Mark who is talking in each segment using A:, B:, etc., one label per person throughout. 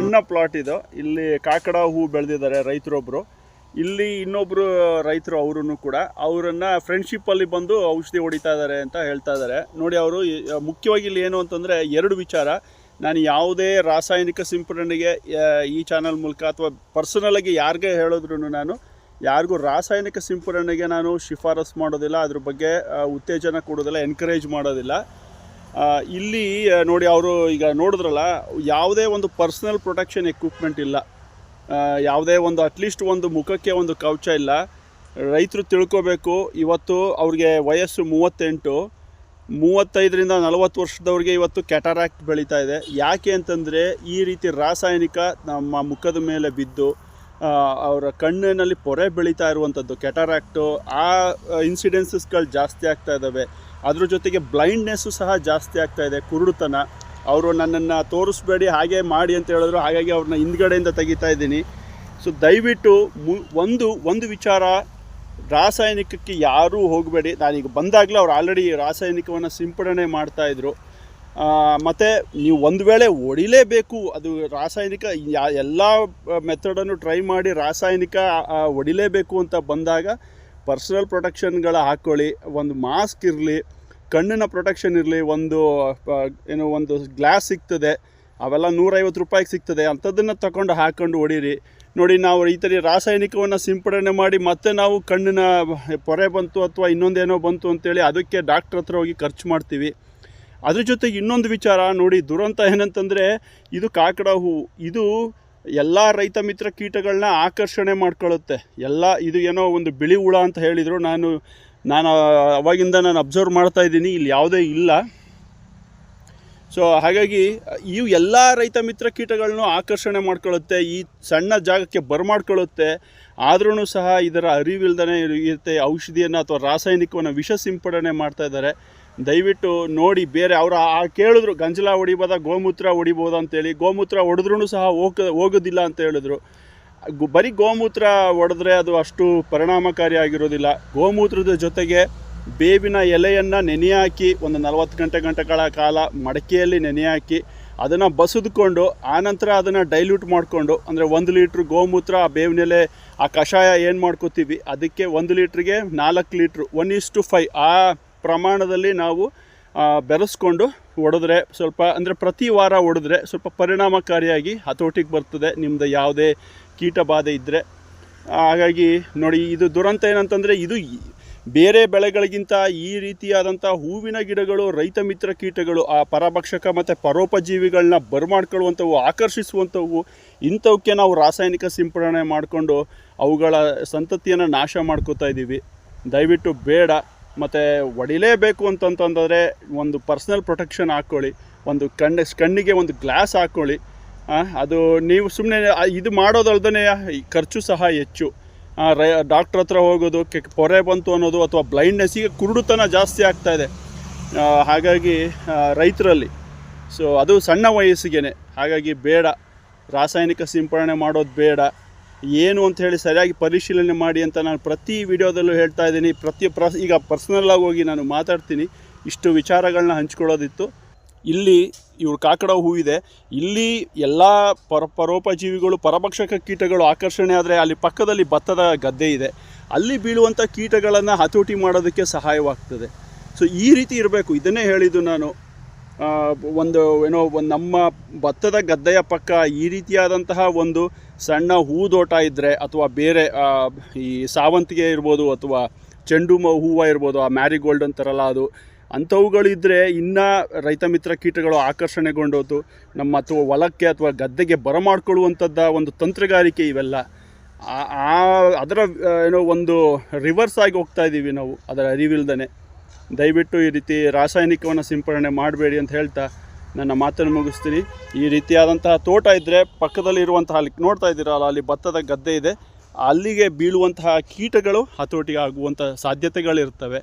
A: ಸಣ್ಣ ಪ್ಲಾಟ್ ಇದು. ಇಲ್ಲಿ ಕಾಕಡ ಹೂ ಬೆಳೆದಿದ್ದಾರೆ ರೈತರೊಬ್ಬರು. ಇಲ್ಲಿ ಇನ್ನೊಬ್ಬರು ರೈತರು ಅವರು ಕೂಡ ಅವರನ್ನು ಫ್ರೆಂಡ್ಶಿಪ್ಪಲ್ಲಿ ಬಂದು ಔಷಧಿ ಹೊಡಿತಾ ಇದ್ದಾರೆ ಅಂತ ಹೇಳ್ತಾ ಇದ್ದಾರೆ. ನೋಡಿ, ಅವರು ಮುಖ್ಯವಾಗಿ ಇಲ್ಲಿ ಏನು ಅಂತಂದರೆ ಎರಡು ವಿಚಾರ. ನಾನು ಯಾವುದೇ ರಾಸಾಯನಿಕ ಸಿಂಪಡಣೆಗೆ ಈ ಚಾನಲ್ ಮೂಲಕ ಅಥವಾ ಪರ್ಸನಲಾಗಿ ಯಾರಿಗೇ ಹೇಳಿದ್ರು ನಾನು ಯಾರಿಗೂ ರಾಸಾಯನಿಕ ಸಿಂಪಡಣೆಗೆ ನಾನು ಶಿಫಾರಸು ಮಾಡೋದಿಲ್ಲ, ಅದ್ರ ಬಗ್ಗೆ ಉತ್ತೇಜನ ಕೊಡೋದಿಲ್ಲ, ಎನ್ಕರೇಜ್ ಮಾಡೋದಿಲ್ಲ. ಇಲ್ಲಿ ನೋಡಿ, ಅವರು ಈಗ ನೋಡಿದ್ರಲ್ಲ, ಯಾವುದೇ ಒಂದು ಪರ್ಸನಲ್ ಪ್ರೊಟೆಕ್ಷನ್ ಎಕ್ವಿಪ್ಮೆಂಟ್ ಇಲ್ಲ, ಯಾವುದೇ ಒಂದು ಅಟ್ಲೀಸ್ಟ್ ಒಂದು ಮುಖಕ್ಕೆ ಒಂದು ಕವಚ ಇಲ್ಲ. ರೈತರು ತಿಳ್ಕೋಬೇಕು. ಇವತ್ತು ಅವ್ರಿಗೆ ವಯಸ್ಸು 38, 35ರಿಂದ 40 ವರ್ಷದವ್ರಿಗೆ ಇವತ್ತು ಕ್ಯಾಟರಾಕ್ಟ್ ಬೆಳೀತಾ ಇದೆ. ಯಾಕೆ ಅಂತಂದರೆ ಈ ರೀತಿ ರಾಸಾಯನಿಕ ನಮ್ಮ ಮುಖದ ಮೇಲೆ ಬಿದ್ದು ಅವರ ಕಣ್ಣಿನಲ್ಲಿ ಪೊರೆ ಬೆಳೀತಾ ಇರುವಂಥದ್ದು ಕ್ಯಾಟರಾಕ್ಟು. ಆ ಇನ್ಸಿಡೆನ್ಸಸ್ಗಳು ಜಾಸ್ತಿ ಆಗ್ತಾ ಇದ್ದಾವೆ. ಅದ್ರ ಜೊತೆಗೆ ಬ್ಲೈಂಡ್ನೆಸ್ಸು ಸಹ ಜಾಸ್ತಿ ಆಗ್ತಾ ಇದೆ, ಕುರುಡುತನ. ಅವರು ನನ್ನನ್ನು ತೋರಿಸ್ಬೇಡಿ, ಹಾಗೆ ಮಾಡಿ ಅಂತ ಹೇಳಿದ್ರು, ಹಾಗಾಗಿ ಅವ್ರನ್ನ ಹಿಂದ್ಗಡೆಯಿಂದ ತೆಗಿತಾ ಇದ್ದೀನಿ. ಸೊ ದಯವಿಟ್ಟು ಒಂದು ವಿಚಾರ, ರಾಸಾಯನಿಕಕ್ಕೆ ಯಾರೂ ಹೋಗಬೇಡಿ. ನಾನೀಗ ಬಂದಾಗಲೇ ಅವ್ರು ಆಲ್ರೆಡಿ ರಾಸಾಯನಿಕವನ್ನು ಸಿಂಪಡಣೆ ಮಾಡ್ತಾಯಿದ್ರು. ಮತ್ತು ನೀವು ಒಂದು ವೇಳೆ ಹೊಡಿಲೇಬೇಕು, ಅದು ರಾಸಾಯನಿಕ ಎಲ್ಲ ಮೆಥಡನ್ನು ಟ್ರೈ ಮಾಡಿ ರಾಸಾಯನಿಕ ಹೊಡಿಲೇಬೇಕು ಅಂತ ಬಂದಾಗ ಪರ್ಸನಲ್ ಪ್ರೊಟೆಕ್ಷನ್ಗಳ ಹಾಕ್ಕೊಳ್ಳಿ. ಒಂದು ಮಾಸ್ಕ್ ಇರಲಿ, ಕಣ್ಣಿನ ಪ್ರೊಟೆಕ್ಷನ್ ಇರಲಿ, ಒಂದು ಗ್ಲಾಸ್ ಸಿಗ್ತದೆ, ಅವೆಲ್ಲ 150 ರೂಪಾಯಿಗೆ ಸಿಗ್ತದೆ, ಅಂಥದ್ದನ್ನು ತಗೊಂಡು ಹಾಕ್ಕೊಂಡು ಹೊಡೀರಿ. ನೋಡಿ, ನಾವು ಈ ಥರ ರಾಸಾಯನಿಕವನ್ನು ಸಿಂಪಡಣೆ ಮಾಡಿ ಮತ್ತೆ ನಾವು ಕಣ್ಣಿನ ಪೊರೆ ಬಂತು ಅಥವಾ ಇನ್ನೊಂದೇನೋ ಬಂತು ಅಂತೇಳಿ ಅದಕ್ಕೆ ಡಾಕ್ಟ್ರ್ ಹತ್ರ ಹೋಗಿ ಖರ್ಚು ಮಾಡ್ತೀವಿ. ಅದ್ರ ಜೊತೆಗೆ ಇನ್ನೊಂದು ವಿಚಾರ ನೋಡಿ, ದುರಂತ ಏನಂತಂದರೆ ಇದು ಕಾಕಡ ಹೂ. ಇದು ಎಲ್ಲ ರೈತ ಮಿತ್ರ ಕೀಟಗಳನ್ನ ಆಕರ್ಷಣೆ ಮಾಡ್ಕೊಳ್ಳುತ್ತೆ. ಇದು ಏನೋ ಒಂದು ಬಿಳಿ ಹುಳ ಅಂತ ಹೇಳಿದರು. ನಾನು ಅವಾಗಿಂದ ಅಬ್ಸರ್ವ್ ಮಾಡ್ತಾಯಿದ್ದೀನಿ, ಇಲ್ಲಿ ಯಾವುದೇ ಇಲ್ಲ. ಸೊ ಹಾಗಾಗಿ ಇವು ಎಲ್ಲ ರೈತ ಮಿತ್ರ ಕೀಟಗಳನ್ನು ಆಕರ್ಷಣೆ ಮಾಡ್ಕೊಳ್ಳುತ್ತೆ, ಈ ಸಣ್ಣ ಜಾಗಕ್ಕೆ ಬರಮಾಡ್ಕೊಳ್ಳುತ್ತೆ. ಆದ್ರೂ ಸಹ ಇದರ ಅರಿವಿಲ್ದೇ ಇರುತ್ತೆ. ಔಷಧಿಯನ್ನು ಅಥವಾ ರಾಸಾಯನಿಕವನ್ನು ವಿಷ ಸಿಂಪಡಣೆ ಮಾಡ್ತಾಯಿದ್ದಾರೆ. ದಯವಿಟ್ಟು ನೋಡಿ, ಬೇರೆ ಅವರು ಕೇಳಿದ್ರು ಗಂಜಲ ಹೊಡಿಬೋದಾ, ಗೋಮೂತ್ರ ಹೊಡಿಬೋದಾ ಅಂತೇಳಿ. ಗೋಮೂತ್ರ ಹೊಡೆದ್ರೂ ಸಹ ಹೋಗೋದಿಲ್ಲ ಅಂತ ಹೇಳಿದ್ರು. ಬರೀ ಗೋಮೂತ್ರ ಹೊಡೆದ್ರೆ ಅದು ಅಷ್ಟು ಪರಿಣಾಮಕಾರಿಯಾಗಿರೋದಿಲ್ಲ. ಗೋಮೂತ್ರದ ಜೊತೆಗೆ ಬೇವಿನ ಎಲೆಯನ್ನು ನೆನೆ ಹಾಕಿ ಒಂದು 40 ಗಂಟೆಗಳ ಕಾಲ ಮಡಕೆಯಲ್ಲಿ ನೆನೆ ಹಾಕಿ ಅದನ್ನು ಬಸಿದುಕೊಂಡು ಆನಂತರ ಅದನ್ನು ಡೈಲ್ಯೂಟ್ ಮಾಡಿಕೊಂಡು, ಅಂದರೆ 1 ಲೀಟ್ರ್ ಗೋಮೂತ್ರ, ಆ ಬೇವಿನ ಎಲೆ, ಆ ಕಷಾಯ ಏನು ಮಾಡ್ಕೋತೀವಿ ಅದಕ್ಕೆ 1 ಲೀಟ್ರಿಗೆ 4 ಲೀಟ್ರ್ 1:5 ಆ ಪ್ರಮಾಣದಲ್ಲಿ ನಾವು ಬೆರೆಸ್ಕೊಂಡು ಹೊಡೆದ್ರೆ ಸ್ವಲ್ಪ, ಅಂದರೆ ಪ್ರತಿ ವಾರ ಹೊಡೆದ್ರೆ ಸ್ವಲ್ಪ ಪರಿಣಾಮಕಾರಿಯಾಗಿ ಹತೋಟಿಗೆ ಬರ್ತದೆ ನಿಮ್ಮದು ಯಾವುದೇ ಕೀಟ ಬಾಧೆ ಇದ್ದರೆ. ಹಾಗಾಗಿ ನೋಡಿ, ಇದು ದುರಂತ ಏನಂತಂದರೆ ಇದು ಬೇರೆ ಬೆಳೆಗಳಿಗಿಂತ ಈ ರೀತಿಯಾದಂಥ ಹೂವಿನ ಗಿಡಗಳು, ರೈತ ಮಿತ್ರ ಕೀಟಗಳು, ಆ ಪರಭಕ್ಷಕ ಮತ್ತು ಪರೋಪಜೀವಿಗಳನ್ನ ಬರಮಾಡ್ಕೊಳ್ಳುವಂಥವು, ಆಕರ್ಷಿಸುವಂಥವು, ಇಂಥವಕ್ಕೆ ನಾವು ರಾಸಾಯನಿಕ ಸಿಂಪಡಣೆ ಮಾಡಿಕೊಂಡು ಅವುಗಳ ಸಂತತಿಯನ್ನು ನಾಶ ಮಾಡ್ಕೋತಾ ಇದ್ದೀವಿ. ದಯವಿಟ್ಟು ಬೇಡ. ಮತ್ತು ಹೊಡಿಲೇಬೇಕು ಅಂತಂತಂದರೆ ಒಂದು ಪರ್ಸ್ನಲ್ ಪ್ರೊಟೆಕ್ಷನ್ ಹಾಕ್ಕೊಳ್ಳಿ, ಒಂದು ಕಣ್ಣಿಗೆ ಒಂದು ಗ್ಲಾಸ್ ಹಾಕ್ಕೊಳ್ಳಿ. ಅದು ನೀವು ಸುಮ್ಮನೆ ಇದು ಮಾಡೋದಲ್ದೇ ಖರ್ಚು ಸಹ ಹೆಚ್ಚು. ಡಾಕ್ಟ್ರ್ ಹತ್ರ ಹೋಗೋದು, ಪೊರೆ ಬಂತು ಅನ್ನೋದು ಅಥವಾ ಬ್ಲೈಂಡ್ನೆಸ್ಸಿಗೆ ಕುರುಡುತನ ಜಾಸ್ತಿ ಆಗ್ತಾಯಿದೆ ಹಾಗಾಗಿ ರೈತರಲ್ಲಿ. ಸೊ ಅದು ಸಣ್ಣ ವಯಸ್ಸಿಗೆ. ಹಾಗಾಗಿ ಬೇಡ, ರಾಸಾಯನಿಕ ಸಿಂಪಡಣೆ ಮಾಡೋದು ಬೇಡ. ಏನು ಅಂತ ಹೇಳಿ ಸರಿಯಾಗಿ ಪರಿಶೀಲನೆ ಮಾಡಿ ಅಂತ ನಾನು ಪ್ರತಿ ವಿಡಿಯೋದಲ್ಲೂ ಹೇಳ್ತಾ ಇದ್ದೀನಿ. ಈಗ ಪರ್ಸ್ನಲ್ಲಾಗಿ ಹೋಗಿ ನಾನು ಮಾತಾಡ್ತೀನಿ. ಇಷ್ಟು ವಿಚಾರಗಳನ್ನ ಹಂಚ್ಕೊಳ್ಳೋದಿತ್ತು. ಇಲ್ಲಿ ಇವ್ರ ಕಾಕಡ ಹೂವಿದೆ, ಇಲ್ಲಿ ಎಲ್ಲ ಪರೋಪಜೀವಿಗಳು, ಪರಭಕ್ಷಕ ಕೀಟಗಳು ಆಕರ್ಷಣೆ ಆದರೆ ಅಲ್ಲಿ ಪಕ್ಕದಲ್ಲಿ ಭತ್ತದ ಗದ್ದೆ ಇದೆ, ಅಲ್ಲಿ ಬೀಳುವಂಥ ಕೀಟಗಳನ್ನು ಹತೋಟಿ ಮಾಡೋದಕ್ಕೆ ಸಹಾಯವಾಗ್ತದೆ. ಸೊ ಈ ರೀತಿ ಇರಬೇಕು. ಇದನ್ನೇ ಹೇಳಿದ್ದು ನಾನು. ನಮ್ಮ ಭತ್ತದ ಗದ್ದೆಯ ಪಕ್ಕ ಈ ರೀತಿಯಾದಂತಹ ಒಂದು ಸಣ್ಣ ಹೂದೋಟ ಇದ್ದರೆ, ಅಥವಾ ಬೇರೆ ಈ ಸಾವಂತಿಗೆ ಇರ್ಬೋದು ಅಥವಾ ಚೆಂಡು ಹೂವು ಇರ್ಬೋದು, ಆ ಮ್ಯಾರಿಗೋಲ್ಡ್ ಅಂತಾರಲ್ಲ ಅದು, ಅಂಥವುಗಳಿದ್ದರೆ ಇನ್ನೂ ರೈತ ಮಿತ್ರ ಕೀಟಗಳು ಆಕರ್ಷಣೆಗೊಂಡೋದು ನಮ್ಮ ಅಥವಾ ಹೊಲಕ್ಕೆ ಅಥವಾ ಗದ್ದೆಗೆ ಬರಮಾಡ್ಕೊಳ್ಳುವಂಥದ್ದ ಒಂದು ತಂತ್ರಗಾರಿಕೆ ಇವೆಲ್ಲ. ಅದರ ಒಂದು ರಿವರ್ಸ್ ಆಗಿ ಹೋಗ್ತಾ ಇದ್ದೀವಿ ನಾವು, ಅದರ ಅರಿವಿಲ್ದೇ. ದಯವಿಟ್ಟು ಈ ರೀತಿ ರಾಸಾಯನಿಕವನ್ನು ಸಿಂಪಡಣೆ ಮಾಡಬೇಡಿ ಅಂತ ಹೇಳ್ತಾ ನನ್ನ ಮಾತನ್ನು ಮುಗಿಸ್ತೀನಿ. ಈ ರೀತಿಯಾದಂತಹ ತೋಟ ಇದ್ದರೆ ಪಕ್ಕದಲ್ಲಿರುವಂತಹ, ಅಲ್ಲಿ ನೋಡ್ತಾ ಇದ್ದೀರಲ್ಲ, ಅಲ್ಲಿ ಭತ್ತದ ಗದ್ದೆ ಇದೆ, ಅಲ್ಲಿಗೆ ಬೀಳುವಂತಹ ಕೀಟಗಳು ಹತೋಟಿಗೆ ಆಗುವಂಥ ಸಾಧ್ಯತೆಗಳಿರ್ತವೆ.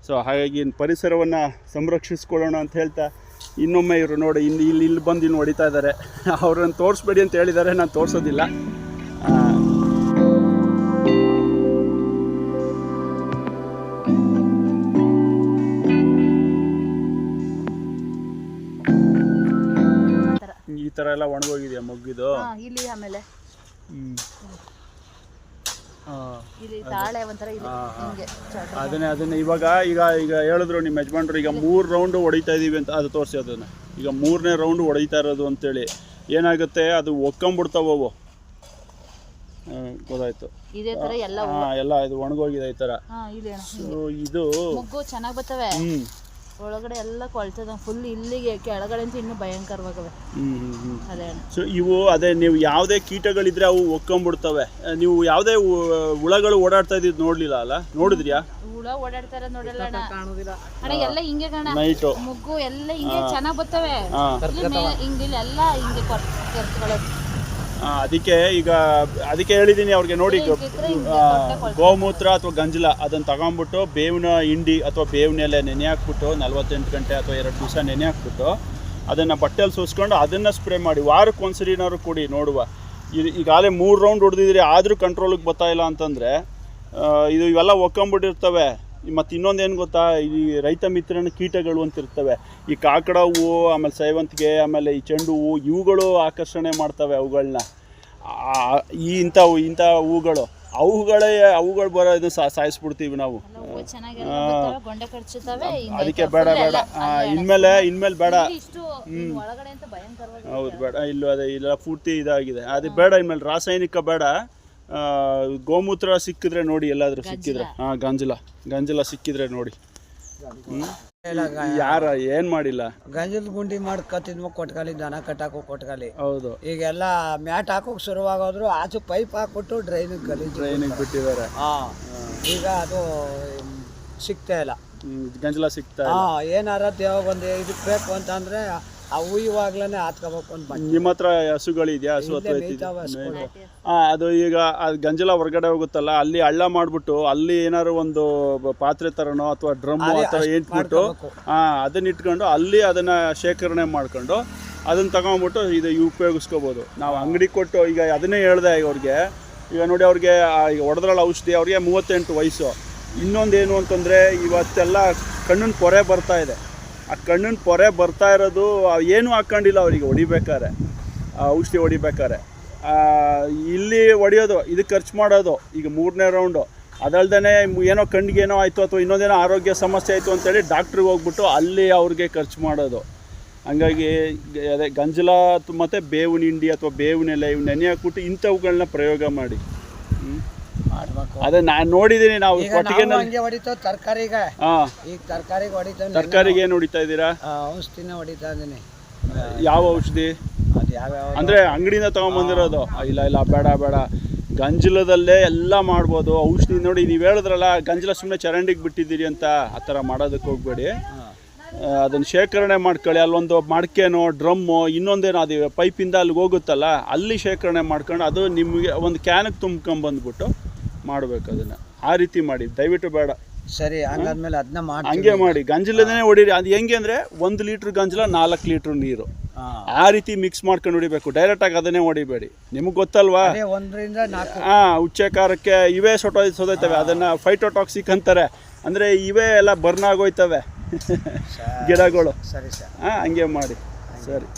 A: ಸೊ ಹಾಗಾಗಿ ಪರಿಸರವನ್ನು ಸಂರಕ್ಷಿಸ್ಕೊಳ್ಳೋಣ ಅಂತ ಹೇಳ್ತಾ ಇನ್ನೊಮ್ಮೆ ಇವರು ನೋಡಿ ಇಲ್ಲಿ ಬಂದು ಇನ್ನು ಹೊಡಿತಾ ಇದ್ದಾರೆ. ಅವ್ರನ್ನ ತೋರಿಸ್ಬೇಡಿ ಅಂತ ಹೇಳಿದ್ದಾರೆ, ನಾನು ತೋರಿಸೋದಿಲ್ಲ. ಈ ಥರ ಎಲ್ಲ ಒಣಗೋಗಿದೆಯಾ ಮೊಗ್ಗಿದು?
B: ಇಲ್ಲಿ ಆಮೇಲೆ ಇಲ್ಲಿ
A: ಹಾಂ
B: ತಾಳೆ ಒಂಥರ ಹಿಂಗೆ
A: ಅದನ್ನೇ ಇವಾಗ ಈಗ ಈಗ ಹೇಳಿದ್ರು ನಿಮ್ಮ ಯಜಮಾನ್ರು ಈಗ 3 ರೌಂಡು ಹೊಡಿತಾ ಇದ್ದೀವಿ ಅಂತ. ಅದು ತೋರಿಸಿ ಅದನ್ನು. ಈಗ 3ನೇ ರೌಂಡು ಹೊಡಿತಾ ಇರೋದು ಅಂತೇಳಿ ಏನಾಗುತ್ತೆ, ಅದು ಒಕ್ಕೊಂಬಿಡ್ತಾವವು. ಗೊತ್ತಾಯ್ತು.
B: ಇದೇ ತರ ಎಲ್ಲ
A: ಎಲ್ಲ ಇದು ಒಣಗೋಗಿದೆ ಈ ಥರ. ಸೊ ಇದು
B: ಮೊಗ್ಗು ಚೆನ್ನಾಗಿ ಬರ್ತವೆ, ಒಳಗಡೆ ಎಲ್ಲ ಕೊಳ್ತದ ಫುಲ್. ಇಲ್ಲಿಗೆ ಕೆಳಗಡೆ ಅಂತ ಇನ್ನೂ ಭಯಂಕರವಾಗವೆ. ಅದೇ
A: ಸೊ ಇವು ಅದೇ ನೀವು ಯಾವುದೇ ಕೀಟಗಳಿದ್ರೆ ಅವು ಒಕ್ಕೊಂಬಿಡ್ತವೆ. ನೀವು ಯಾವುದೇ ಹುಳಗಳು ಓಡಾಡ್ತಾ ಇದ್ದಿದ್ದು ನೋಡ್ಲಿಲ್ಲ ಅಲ್ಲ? ನೋಡಿದ್ರಿಯಾ?
B: ಹುಳ ಓಡಾಡ್ತಾ ಇರೋದು ನೋಡಲ್ಲ ಅಣ್ಣ. ಎಲ್ಲ ಹಿಂಗೆ ಕಣ,
A: ನೈಟು
B: ಮೊಗ್ಗು ಎಲ್ಲ ಹಿಂಗೆ ಚೆನ್ನಾಗಿ ಬರ್ತವೆ. ಹಿಂಗಿಲ್ಲ ಎಲ್ಲ ಹಿಂಗೆ ಕರ್ಕೊಳ್ಳೋದು.
A: ಅದಕ್ಕೆ ಹೇಳಿದ್ದೀನಿ ಅವ್ರಿಗೆ, ನೋಡಿ ಗೋಮೂತ್ರ ಅಥವಾ ಗಂಜಲ ಅದನ್ನು ತಗೊಂಡ್ಬಿಟ್ಟು ಬೇವಿನ ಹಿಂಡಿ ಅಥವಾ ಬೇವಿನ ಎಲೆ ನೆನೆ ಹಾಕ್ಬಿಟ್ಟು 48 ಗಂಟೆ ಅಥವಾ 2 ದಿವಸ ನೆನೆ ಹಾಕ್ಬಿಟ್ಟು ಅದನ್ನು ಬಟ್ಟೆಯಲ್ಲಿ ಸೋಸ್ಕೊಂಡು ಅದನ್ನು ಸ್ಪ್ರೇ ಮಾಡಿ ವಾರಕ್ಕೆ ಒಂದ್ಸರಿನಾದ್ರು ಕೊಡಿ ನೋಡುವ. ಈಗಾಗಲೇ 3 ರೌಂಡ್ ಹೊಡೆದಿದ್ರಿ ಆದರೂ ಕಂಟ್ರೋಲಿಗೆ ಬರ್ತಾ ಇಲ್ಲ ಅಂತಂದರೆ ಇವೆಲ್ಲ ಒಕ್ಕೊಂಬಿಟ್ಟಿರ್ತವೆ. ಮತ್ತು ಇನ್ನೊಂದೇನು ಗೊತ್ತಾ, ಈ ರೈತ ಮಿತ್ರನ ಕೀಟಗಳು ಅಂತ ಇರ್ತವೆ. ಈ ಕಾಕಡ ಹೂವು, ಆಮೇಲೆ ಸೇವಂತಿಗೆ, ಆಮೇಲೆ ಈ ಚೆಂಡು ಹೂವು, ಇವುಗಳು ಆಕರ್ಷಣೆ ಮಾಡ್ತವೆ ಅವುಗಳನ್ನ. ಇಂಥ ಹೂಗಳು ಅವುಗಳು ಬರೋದು ಸಾಯಿಸ್ಬಿಡ್ತೀವಿ ನಾವು. ಅದಕ್ಕೆ ಬೇಡ ಇನ್ಮೇಲೆ ಬೇಡ. ಹೌದು ಬೇಡ. ಇಲ್ಲ ಪೂರ್ತಿ ಇದಾಗಿದೆ, ಅದು ಬೇಡ. ಇನ್ಮೇಲೆ ರಾಸಾಯನಿಕ ಬೇಡ. ಗೋಮೂತ್ರ ಸಿಕ್ಕಿದ್ರೆ ನೋಡಿ, ಎಲ್ಲಾದ್ರೂ ಸಿಕ್ಕಿದ್ರೆ ಗಂಜಲ ಸಿಕ್ಕಿದ್ರೆ ನೋಡಿ. ಯಾರ ಏನ್ ಮಾಡಿಲ್ಲ,
C: ಗಂಜಲ್ ಗುಂಡಿ ಮಾಡ್ಕೊತಿದ್ವು ಕೊಟ್ಕಲಿ, ದನ ಕಟ್ಟಾಕೋ ಕೊಟ್ಕಲಿ.
A: ಹೌದು.
C: ಈಗೆಲ್ಲ ಮ್ಯಾಟ್ ಹಾಕೋಕ್ ಶುರುವಾಗೋದ್ರು, ಆಚು ಪೈಪ್ ಹಾಕ್ಬಿಟ್ಟು ಡ್ರೈನಿಗೆ ಬಿಟ್ಟಿದ್ದಾರೆ. ಈಗ ಅದು ಸಿಗ್ತಾ ಇಲ್ಲ,
A: ಗಂಜಲ ಸಿಗ್ತಾ ಇಲ್ಲ.
C: ಏನಾರ ದೇವಾಗ ಒಂದು ಇದಕ್ಕೆ ಬೇಕು ಅಂತಂದ್ರೆ ಅವು ಇವಾಗ್ಲೇ ಹಾತ್ಕೋಬೇಕು ಅಂತ.
A: ನಿಮ್ಮ ಹತ್ರ ಹಸುಗಳಿದೆಯಾ? ಹಸು ಅಥವಾ ಅದು ಈಗ ಗಂಜಲ ಹೊರಗಡೆ ಹೋಗುತ್ತಲ್ಲ, ಅಲ್ಲಿ ಹಳ್ಳ ಮಾಡ್ಬಿಟ್ಟು ಅಲ್ಲಿ ಏನಾದ್ರು ಒಂದು ಪಾತ್ರೆ ತರನೋ ಅಥವಾ ಡ್ರಮ್ಮು ಆ ಥರ ಇಟ್ಬಿಟ್ಟು ಅದನ್ನ ಇಟ್ಕೊಂಡು ಅಲ್ಲಿ ಅದನ್ನ ಶೇಖರಣೆ ಮಾಡ್ಕೊಂಡು ಅದನ್ನ ತಗೊಂಡ್ಬಿಟ್ಟು ಇದು ಉಪಯೋಗಿಸ್ಕೋಬೋದು. ನಾವು ಅಂಗಡಿ ಕೊಟ್ಟು ಈಗ ಅದನ್ನೇ ಹೇಳ್ದೆ ಅವ್ರಿಗೆ. ಈಗ ನೋಡಿ, ಅವ್ರಿಗೆ ಈಗ ಹೊಡೆದ್ರಲ್ಲ ಔಷಧಿ, ಅವ್ರಿಗೆ 38 ವಯಸ್ಸು. ಇನ್ನೊಂದೇನು ಅಂತಂದರೆ, ಇವತ್ತೆಲ್ಲ ಕಣ್ಣಿನ ಪೊರೆ ಬರ್ತಾ ಇದೆ. ಆ ಕಣ್ಣಿನ ಪೊರೆ ಬರ್ತಾ ಇರೋದು ಏನೂ ಹಾಕ್ಕೊಂಡಿಲ್ಲ ಅವರಿಗೆ ಹೊಡಿಬೇಕಾರೆ, ಔಷಧಿ ಹೊಡಿಬೇಕಾರೆ. ಇಲ್ಲಿ ಹೊಡಿಯೋದು, ಇದಕ್ಕೆ ಖರ್ಚು ಮಾಡೋದು. ಈಗ 3ನೇ ರೌಂಡು ಅದಲ್ದೇ ಏನೋ ಕಣ್ಣಿಗೇನೋ ಆಯಿತು ಅಥವಾ ಇನ್ನೊಂದೇನೋ ಆರೋಗ್ಯ ಸಮಸ್ಯೆ ಆಯಿತು ಅಂತೇಳಿ ಡಾಕ್ಟ್ರಿಗೆ ಹೋಗ್ಬಿಟ್ಟು ಅಲ್ಲಿ ಅವ್ರಿಗೆ ಖರ್ಚು ಮಾಡೋದು. ಹಂಗಾಗಿ ಅದೇ ಗಂಜಲ ಮತ್ತು ಬೇವಿನ ಹಿಂಡಿ ಅಥವಾ ಬೇವಿನ ಎಲೆ ಇವು ನೆನೆ ಹಾಕ್ಬಿಟ್ಟು ಇಂಥವುಗಳನ್ನ ಪ್ರಯೋಗ ಮಾಡಿ. ಅದೇ ನಾನು ನೋಡಿದ್ದೀನಿ. ನಾವು
C: ತರಕಾರಿಗೆ
A: ತರಕಾರಿಗೆ ಏನು ಹೊಡಿತಾ ಇದ್ದೀರಾ?
C: ಔಷಧಿನ ಹೊಡಿತಾ ಇದ್ದೀನಿ.
A: ಯಾವ ಔಷಧಿ? ಅಂದ್ರೆ ಅಂಗಡಿಯಿಂದ ತಗೊಂಡ್ಬಂದಿರೋದು? ಇಲ್ಲ ಬೇಡ. ಗಂಜಲದಲ್ಲೇ ಎಲ್ಲ ಮಾಡ್ಬೋದು ಔಷಧಿ. ನೋಡಿ, ನೀವು ಹೇಳಿದ್ರಲ್ಲ ಗಂಜಲ ಸುಮ್ಮನೆ ಚರಂಡಿಗೆ ಬಿಟ್ಟಿದ್ದೀರಿ ಅಂತ, ಆ ಥರ ಮಾಡೋದಕ್ಕೆ ಹೋಗ್ಬೇಡಿ. ಅದನ್ನು ಶೇಖರಣೆ ಮಾಡ್ಕೊಳ್ಳಿ. ಅಲ್ಲೊಂದು ಮಡಕೆನೋ ಡ್ರಮ್ಮು ಇನ್ನೊಂದೇನೋ ಅದು ಪೈಪಿಂದ ಅಲ್ಲಿಗೆ ಹೋಗುತ್ತಲ್ಲ, ಅಲ್ಲಿ ಶೇಖರಣೆ ಮಾಡ್ಕೊಂಡು ಅದು ನಿಮಗೆ ಒಂದು ಕ್ಯಾನಿಗೆ ತುಂಬ್ಕೊಂಬಂದ್ಬಿಟ್ಟು ಮಾಡಬೇಕು. ಅದನ್ನು ಆ ರೀತಿ ಮಾಡಿ, ದಯವಿಟ್ಟು ಬೇಡ.
C: ಸರಿ, ಹಂಗಾದ್ಮೇಲೆ ಅದನ್ನ ಮಾಡಿ
A: ಹಂಗೆ ಮಾಡಿ. ಗಂಜಲನೇ ಹೊಡೀರಿ. ಅದು ಹೆಂಗೆ ಅಂದರೆ 1 ಲೀಟ್ರ್ ಗಂಜಲ 4 ಲೀಟ್ರ್ ನೀರು, ಆ ರೀತಿ ಮಿಕ್ಸ್ ಮಾಡ್ಕೊಂಡು ಹೊಡಿಬೇಕು. ಡೈರೆಕ್ಟಾಗಿ ಅದನ್ನೇ ಹೊಡಿಬೇಡಿ. ನಿಮಗೆ ಗೊತ್ತಲ್ವಾ,
C: 1 ರಿಂದ 4
A: ಉಚ್ಚೆಕಾರಕ್ಕೆ ಇವೇ ಸೋತೋಯ್ತವೆ. ಅದನ್ನು ಫೈಟೋಟಾಕ್ಸಿಕ್ ಅಂತಾರೆ. ಅಂದರೆ ಇವೇ ಎಲ್ಲ ಬರ್ನ್ ಆಗೋಯ್ತವೆ ಗಿಡಗಳು.
C: ಸರಿ ಸರ್,
A: ಹಂಗೆ ಮಾಡಿ. ಸರಿ.